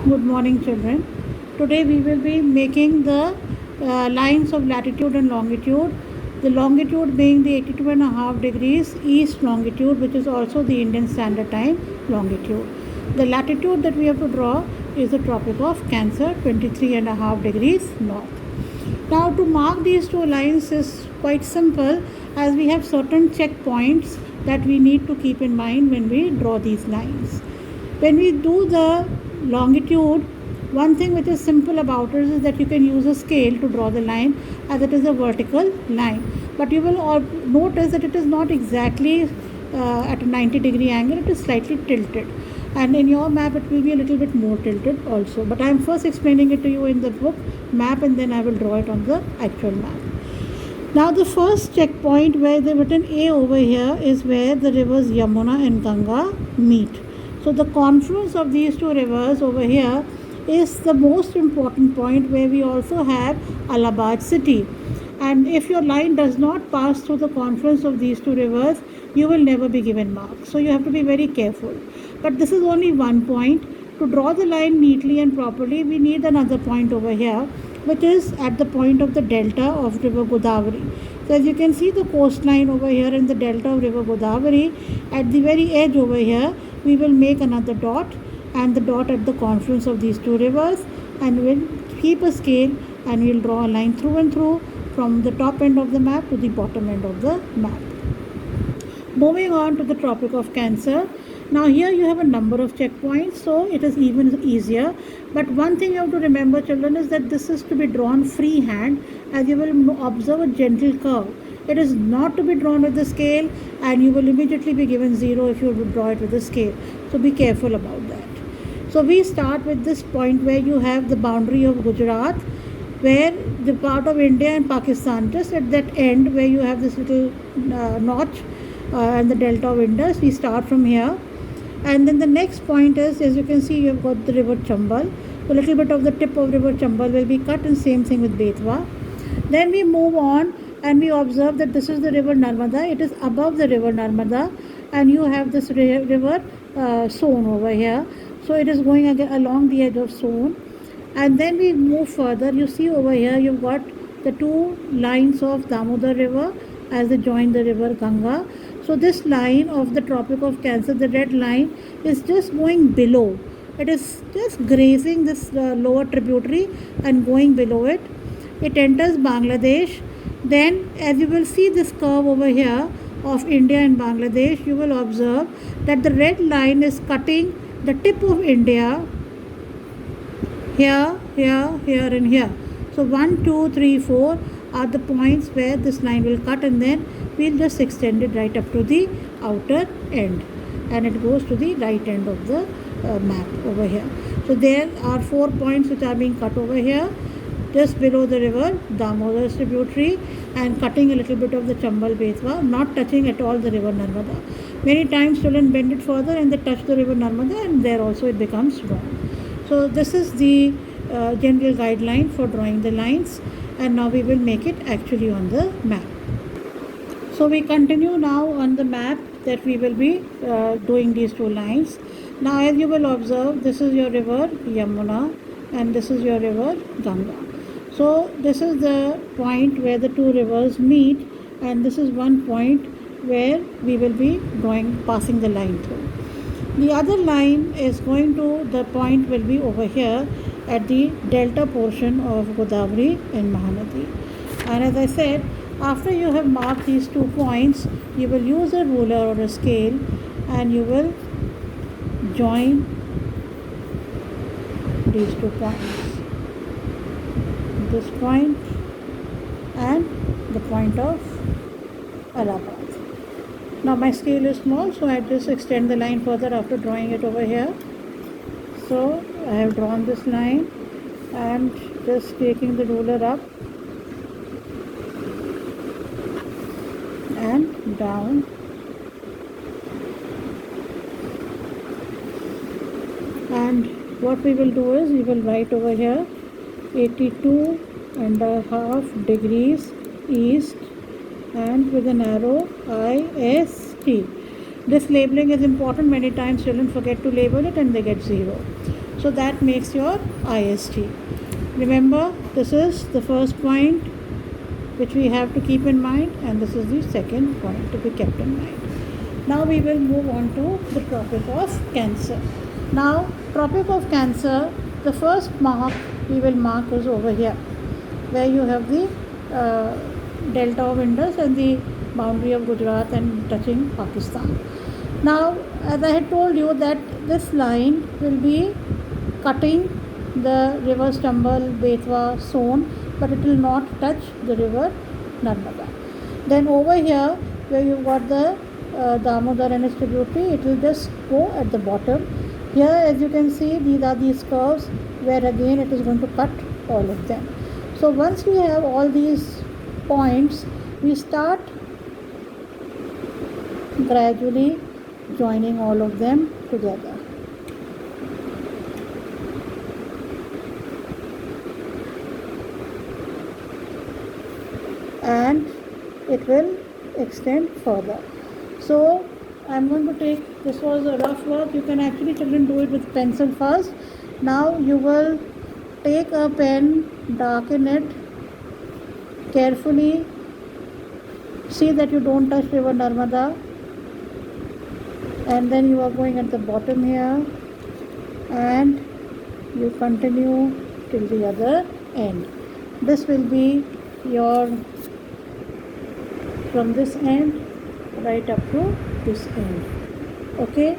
Good morning, children. Today we will be making the lines of latitude and longitude. The longitude being the 82.5 degrees east longitude, which is also the Indian Standard Time longitude. The latitude that we have to draw is the Tropic of Cancer, 23.5 degrees north. Now, to mark these two lines is quite simple, as we have certain checkpoints that we need to keep in mind when we draw these lines. When we do the longitude, one thing which is simple about it is that you can use a scale to draw the line, as it is a vertical line. But you will all notice that it is not exactly at a 90-degree angle, it is slightly tilted. And in your map, it will be a little bit more tilted also. But I am first explaining it to you in the book map, and then I will draw it on the actual map. Now, the first checkpoint where they've written A over here is where the rivers Yamuna and Ganga meet. So, the confluence of these two rivers over here is the most important point, where we also have Allahabad city. And if your line does not pass through the confluence of these two rivers, you will never be given marks. So, you have to be very careful. But this is only one point. To draw the line neatly and properly, we need another point over here, which is at the point of the delta of river Godavari. So as you can see the coastline over here in the delta of river Godavari, at the very edge over here, we will make another dot, and the dot at the confluence of these two rivers, and we'll keep a scale and we'll draw a line through and through from the top end of the map to the bottom end of the map. Moving on to the Tropic of Cancer. Now here you have a number of checkpoints, so it is even easier. But one thing you have to remember, children, is that this is to be drawn freehand, as you will observe a gentle curve. It is not to be drawn with the scale, and you will immediately be given 0 if you draw it with the scale. So be careful about that. So we start with this point where you have the boundary of Gujarat, where the part of India and Pakistan, just at that end where you have this little notch and the delta of Indus, we start from here. And then the next point is, as you can see, you have got the river Chambal. So a little bit of the tip of river Chambal will be cut, and same thing with Betwa. Then we move on and we observe that this is the river Narmada. It is above the river Narmada, and you have this river Son over here. So it is going along the edge of Son. And then we move further. You see over here you've got the two lines of Damodar river as they join the river Ganga. So this line of the Tropic of Cancer, the red line, is just going below. It is just grazing this lower tributary and going below it. It enters Bangladesh. Then, as you will see this curve over here of India and Bangladesh, you will observe that the red line is cutting the tip of India here, here, here, and here. So 1, 2, 3, 4 are the points where this line will cut, and then we'll just extend it right up to the outer end, and it goes to the right end of the map over here. So there are 4 points which are being cut over here, just below the river Damodar tributary, and cutting a little bit of the Chambal Betwa, not touching at all the river Narmada. Many times children bend it further and they touch the river Narmada, and there also it becomes wrong. So this is the general guideline for drawing the lines, and now we will make it actually on the map. So we continue now on the map that we will be doing these two lines. Now as you will observe, this is your river Yamuna and this is your river Ganga. So this is the point where the two rivers meet, and this is one point where we will be passing the line through. The other line is going to, the point will be over here at the delta portion of Godavari and Mahanadi. And as I said, after you have marked these 2 points, you will use a ruler or a scale, and you will join these 2 points. This point and the point of Allahabad. Now my scale is small, so I just extend the line further after drawing it over here. So I have drawn this line and just taking the ruler up and down, and what we will do is we will write over here 82.5 degrees east, and with an arrow IST. This labeling is important. Many times children forget to label it and they get 0. So that makes your IST. Remember, this is the first point which we have to keep in mind, and this is the second point to be kept in mind. Now we will move on to the Tropic of Cancer. Now, Tropic of Cancer, the first mark we will mark is over here, where you have the delta of Indus and the boundary of Gujarat and touching Pakistan. Now, as I had told you that this line will be cutting the river Stambul, Betwa, Son, but it will not touch the river Narmada. Then over here, where you've got the Damodar and its tributary, it will just go at the bottom. Here, as you can see, these are these curves where again it is going to cut all of them. So once we have all these points, we start gradually joining all of them together. And it will extend further. So I'm going to take, this was a rough work. You can actually, children, do it with pencil first. Now you will take a pen, darken it carefully. See that you don't touch river Narmada. And then you are going at the bottom here, and you continue till the other end. This will be your, from this end right up to this end. Okay,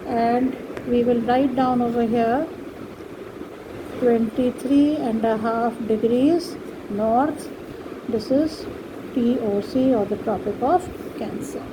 and we will write down over here 23.5 degrees north. This is TOC, or the Tropic of Cancer.